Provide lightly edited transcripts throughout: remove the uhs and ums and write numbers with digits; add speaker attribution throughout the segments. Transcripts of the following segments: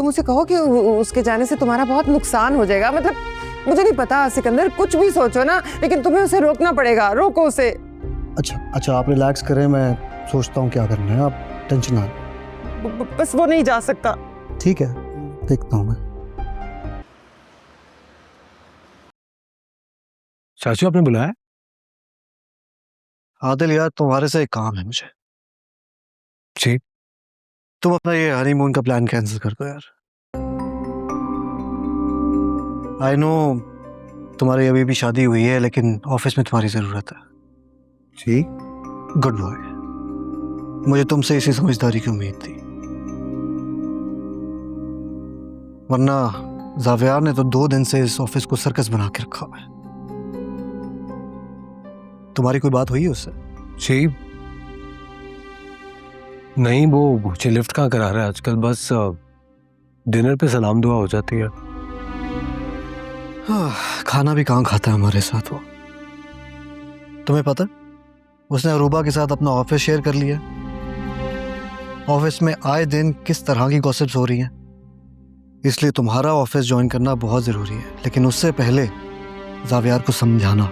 Speaker 1: तुम उसे कहो कि उसके जाने से तुम्हारा बहुत नुकसान हो जाएगा। मतलब मुझे नहीं पता सिकंदर, कुछ भी सोचो ना, लेकिन तुम्हें उसे रोकना पड़ेगा। रोको उसे।
Speaker 2: अच्छा आप रिलैक्स करें, मैं सोचता हूँ क्या करना है, आप टेंशन ना।
Speaker 1: बस वो नहीं जा सकता।
Speaker 2: ठीक है, देखता हूँ मैं।
Speaker 3: चाचू आपने बुलाया?
Speaker 2: आदिल यार, तुम्हारे से एक काम है मुझे।
Speaker 3: जी।
Speaker 2: तुम अपना ये हनीमून का प्लान कैंसिल कर दो यार। आई नो तुम्हारी अभी भी शादी हुई है, लेकिन ऑफिस में तुम्हारी जरूरत है।
Speaker 3: जी।
Speaker 2: Good boy. मुझे तुमसे इसी समझदारी की उम्मीद थी, वरना जावियार ने तो 2 दिन से इस ऑफिस को सर्कस बना के रखा हुआ है। तुम्हारी कोई बात हुई है उससे?
Speaker 3: जी नहीं, वो मुझे लिफ्ट कहाँ करा रहा है आजकल, बस डिनर पे सलाम दुआ हो जाती है।
Speaker 2: खाना भी कहाँ खाता है हमारे साथ वो। तुम्हें पता उसने अरूबा के साथ अपना ऑफिस शेयर कर लिया। ऑफिस में आए दिन किस तरह की गॉसिप्स हो रही हैं, इसलिए तुम्हारा ऑफिस ज्वाइन करना बहुत जरूरी है, लेकिन उससे पहले जावियार को समझाना।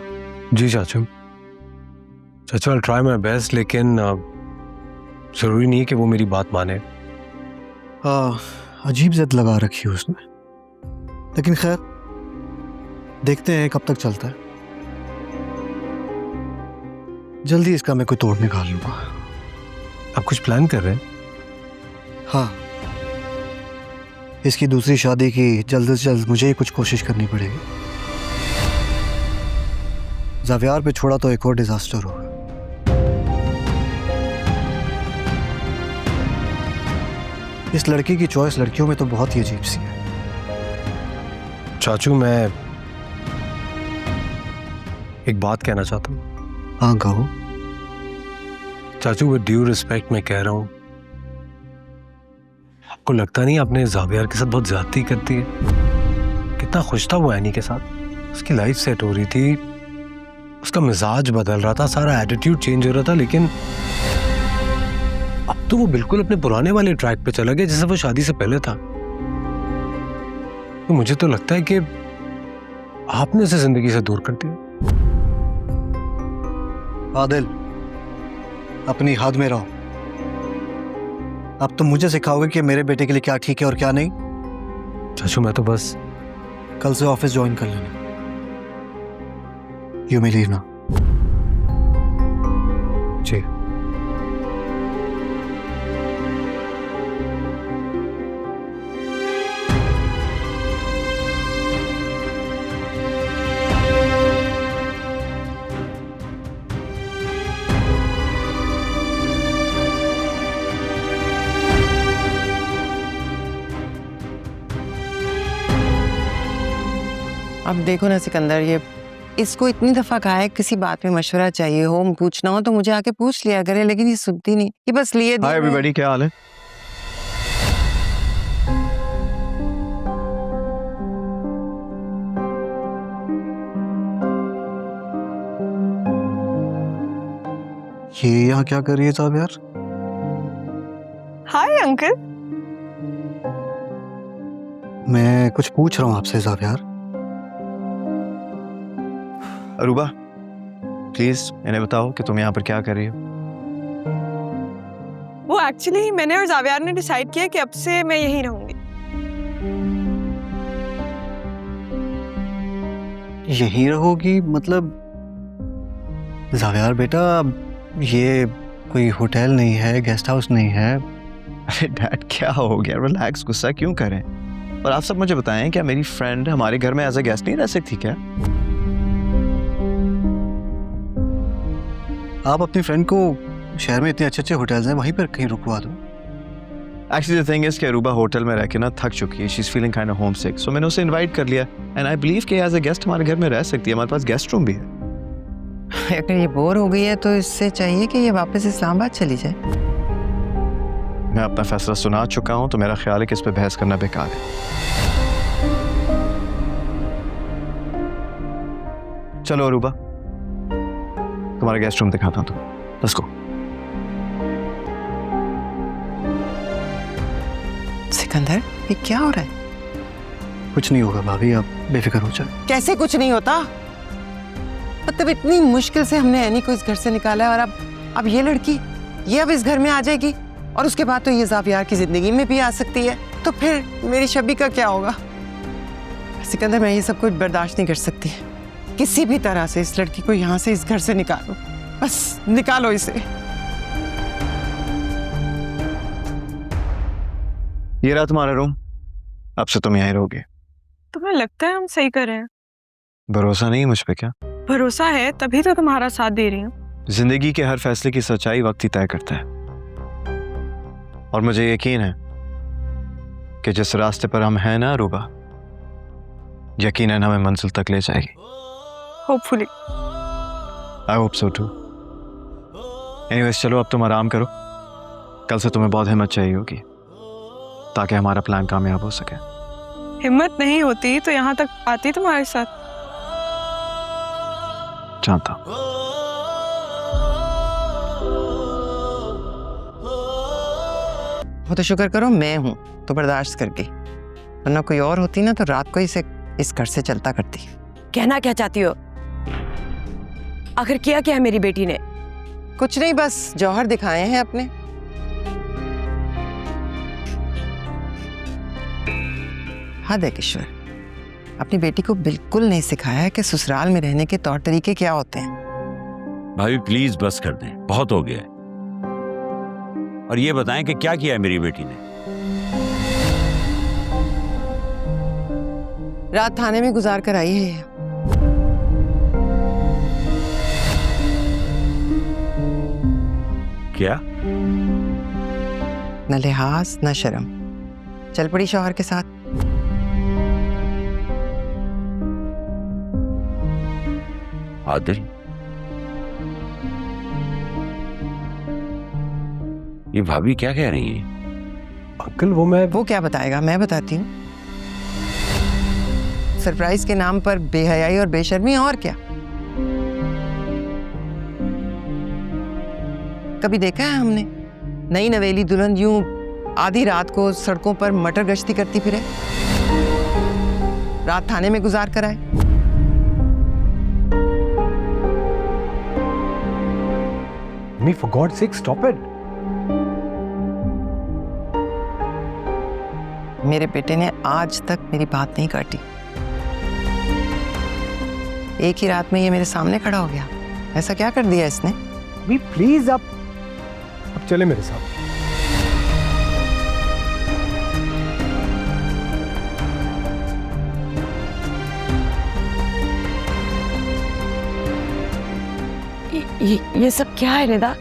Speaker 3: जी चाचू, आई ट्राई माय बेस्ट, लेकिन जरूरी नहीं है कि वो मेरी बात माने।
Speaker 2: अजीब जिद लगा रखी है उसने, लेकिन खैर देखते हैं कब तक चलता है। जल्दी इसका मैं कोई तोड़ निकाल लूंगा।
Speaker 3: आप कुछ प्लान कर रहे हैं?
Speaker 2: हाँ, इसकी दूसरी शादी की जल्द से जल्द मुझे ही कुछ कोशिश करनी पड़ेगी। जावियार पे छोड़ा तो एक और डिजास्टर होगा। इस लड़की की चॉइस लड़कियों में तो बहुत ही अजीब सी है।
Speaker 3: चाचू मैं एक बात कहना चाहता हूँ।
Speaker 2: हाँ कहो।
Speaker 3: चाचू विद ड्यू रिस्पेक्ट मैं कह रहा हूँ, आपको लगता नहीं आपने जावियार के साथ बहुत ज्यादती करती है? कितना खुश था वो एनी के साथ, उसकी लाइफ सेट हो रही थी, उसका मिजाज बदल रहा था, सारा एटीट्यूड चेंज हो रहा था, लेकिन अब तो वो बिल्कुल अपने पुराने वाले ट्रैक पे चला गया जैसे वो शादी से पहले था। तो मुझे तो लगता है कि आपने उसे जिंदगी से दूर कर दिया।
Speaker 2: आदिल, अपनी हद में रहो। अब तुम मुझे सिखाओगे कि मेरे बेटे के लिए क्या ठीक है और क्या नहीं?
Speaker 3: चाचू मैं तो बस
Speaker 2: कल से ऑफिस ज्वाइन कर लेना। You may leave now.
Speaker 3: जी।
Speaker 1: अब देखो ना सिकंदर, ये इसको इतनी दफा कहा है किसी बात में मशवरा चाहिए हो, पूछना हो तो मुझे आके पूछ लिया करे, लेकिन ये सुनती नहीं, ये बस लिए।
Speaker 4: हाय एवरीबॉडी, क्या हाल है?
Speaker 2: ये यहाँ क्या कर रही है साहब यार?
Speaker 1: Hi uncle.
Speaker 2: मैं कुछ पूछ रहा हूँ आपसे साहब यार।
Speaker 4: अरूबा प्लीज इन्हें बताओ कि तुम यहाँ पर क्या कर रही हो।
Speaker 5: वो एक्चुअली मैंने और जावियार ने डिसाइड किया कि अब से मैं यहीं रहूंगी।
Speaker 2: यहीं रहोगी मतलब? जावियार बेटा, ये कोई होटल नहीं है, गेस्ट हाउस नहीं है।
Speaker 4: अरे डैड क्या हो गया, रिलैक्स, गुस्सा क्यों करें। और आप सब मुझे बताएं, क्या मेरी फ्रेंड हमारे घर में एज अ गेस्ट नहीं रह सकती क्या?
Speaker 2: आप अपनी फ्रेंड को, शहर में इतने अच्छे अच्छे होटल्स हैं, वहीं पर कहीं रुकवा दो।
Speaker 4: एक्चुअली द थिंग इज कि अरूबा होटल में रह के ना थक चुकी है, she is feeling kind of homesick, so मैंने उसे इनवाइट कर लिया एंड आई बिलीव कि एज अ गेस्ट हमारे घर में रह सकती है, हमारे पास गेस्ट रूम भी है।
Speaker 1: अगर ये बोर हो गई है तो इससे चाहिए कि ये वापस इस्लामाबाद चली जाए।
Speaker 4: मैं अपना फैसला सुना चुका हूं, तो मेरा ख्याल है कि इस पे बहस करना बेकार है। चलो अरूबा, तुम्हारा गेस्ट रूम दिखाता हूं, तुम लेट्स गो।
Speaker 1: सिकंदर, ये क्या हो रहा है?
Speaker 2: कुछ नहीं होगा भाभी, आप बेफिक्र हो जाए।
Speaker 1: कैसे कुछ नहीं होता? मतलब इतनी मुश्किल से हमने एनी को इस घर से निकाला है, और अब ये लड़की ये अब इस घर में आ जाएगी, और उसके बाद तो ये ज़ावियार की जिंदगी में भी आ सकती है, तो फिर मेरी शबी का क्या होगा? सिकंदर, मैं ये सब कुछ बर्दाश्त नहीं कर सकती। किसी भी तरह से इस लड़की को यहाँ से, इस घर से निकालो, बस निकालो इसे।
Speaker 4: ये रहा तुम्हारा रूम, अब से तुम यहीं रहोगे।
Speaker 5: तुम्हें लगता है हम सही कर रहे हैं?
Speaker 4: भरोसा नहीं है मुझ पे क्या?
Speaker 5: भरोसा है, तभी तो तुम्हारा साथ दे रही हूँ।
Speaker 4: जिंदगी के हर फैसले की सच्चाई वक्त ही तय करता है, और मुझे यकीन है कि जिस रास्ते पर हम हैं ना रूबा, यकीनन हमें मंजिल तक ले जाएगी।
Speaker 5: Hopefully.
Speaker 4: I hope so too. Anyways, चलो अब तुम आराम करो। कल से तुम्हें बहुत हिम्मत चाहिए होगी ताकि हमारा प्लान कामयाब हो सके।
Speaker 5: हिम्मत नहीं होती तो यहाँ तक आती तुम्हारे साथ।
Speaker 4: जानता हूं।
Speaker 1: वो तो शुक्र करो मैं हूं तो बर्दाश्त कर गई, वरना कोई और होती ना तो रात को इसे इस घर से चलता करती।
Speaker 6: कहना क्या चाहती हो? आखिर किया क्या है मेरी बेटी ने?
Speaker 1: कुछ नहीं, बस जौहर दिखाए हैं अपने। हद है किशोर, अपनी बेटी को बिल्कुल नहीं सिखाया है कि ससुराल में रहने के तौर तरीके क्या होते हैं।
Speaker 7: भाभी प्लीज बस कर दें, बहुत हो गया है। और ये बताएं कि क्या किया है मेरी बेटी ने?
Speaker 1: रात थाने में गुजार कर आई है।
Speaker 7: क्या?
Speaker 1: न लिहाज न शर्म, चल पड़ी शौहर के साथ।
Speaker 7: आदिल, ये भाभी क्या कह रही है?
Speaker 3: अंकल
Speaker 1: वो क्या बताएगा, मैं बताती हूँ। सरप्राइज के नाम पर बेहयाई और बेशर्मी, और क्या? कभी देखा है हमने नई नवेली दुल्हन यूं आधी रात को सड़कों पर मटर गश्ती करती फिरे, रात थाने में गुजार कर आए?
Speaker 3: Me, for God's sake, stop it.
Speaker 1: मेरे बेटे ने आज तक मेरी बात नहीं काटी। एक ही रात में ये मेरे सामने खड़ा हो गया। ऐसा क्या कर दिया इसने?
Speaker 3: मी प्लीज, अब चले मेरे साथ।
Speaker 6: ये सब क्या है निदा?